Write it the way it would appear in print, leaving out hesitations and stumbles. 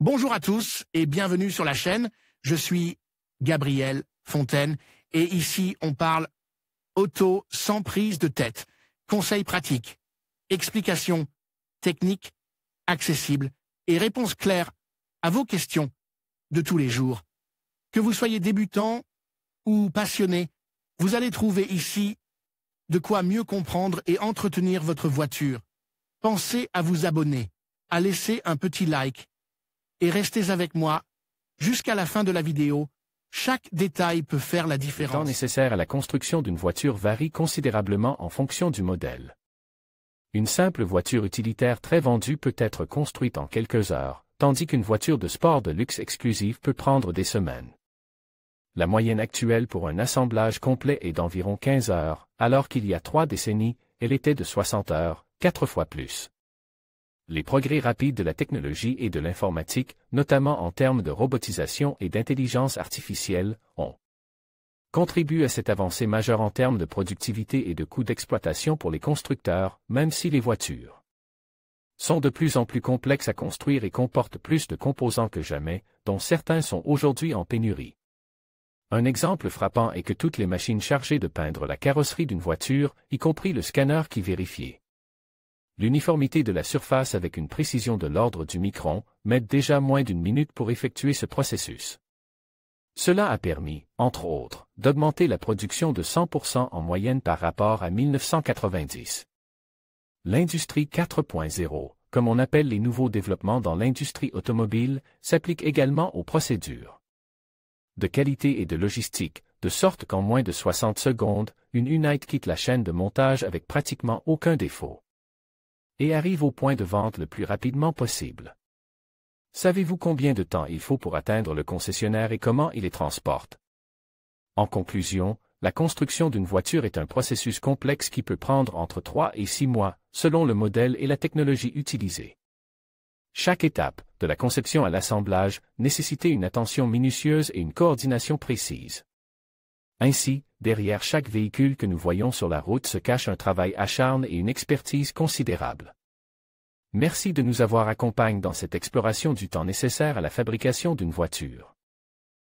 Bonjour à tous et bienvenue sur la chaîne. Je suis Gabriel Fontaine et ici on parle auto sans prise de tête. Conseils pratiques, explications techniques, accessibles et réponses claires à vos questions de tous les jours. Que vous soyez débutant ou passionné, vous allez trouver ici de quoi mieux comprendre et entretenir votre voiture. Pensez à vous abonner, à laisser un petit like et restez avec moi jusqu'à la fin de la vidéo. Chaque détail peut faire la différence. Le temps nécessaire à la construction d'une voiture varie considérablement en fonction du modèle. Une simple voiture utilitaire très vendue peut être construite en quelques heures, tandis qu'une voiture de sport de luxe exclusive peut prendre des semaines. La moyenne actuelle pour un assemblage complet est d'environ 15 heures, alors qu'il y a 3 décennies, elle était de 60 heures, 4 fois plus. Les progrès rapides de la technologie et de l'informatique, notamment en termes de robotisation et d'intelligence artificielle, ont contribué à cette avancée majeure en termes de productivité et de coûts d'exploitation pour les constructeurs, même si les voitures sont de plus en plus complexes à construire et comportent plus de composants que jamais, dont certains sont aujourd'hui en pénurie. Un exemple frappant est que toutes les machines chargées de peindre la carrosserie d'une voiture, y compris le scanner qui vérifiait l'uniformité de la surface avec une précision de l'ordre du micron, mettent déjà moins d'une minute pour effectuer ce processus. Cela a permis, entre autres, d'augmenter la production de 100% en moyenne par rapport à 1990. L'industrie 4.0, comme on appelle les nouveaux développements dans l'industrie automobile, s'applique également aux procédures de qualité et de logistique, de sorte qu'en moins de 60 secondes, une Unite quitte la chaîne de montage avec pratiquement aucun défaut et arrive au point de vente le plus rapidement possible. Savez-vous combien de temps il faut pour atteindre le concessionnaire et comment il les transporte? En conclusion, la construction d'une voiture est un processus complexe qui peut prendre entre 3 et 6 mois, selon le modèle et la technologie utilisée. Chaque étape, de la conception à l'assemblage, nécessitait une attention minutieuse et une coordination précise. Ainsi, derrière chaque véhicule que nous voyons sur la route se cache un travail acharné et une expertise considérable. Merci de nous avoir accompagnés dans cette exploration du temps nécessaire à la fabrication d'une voiture.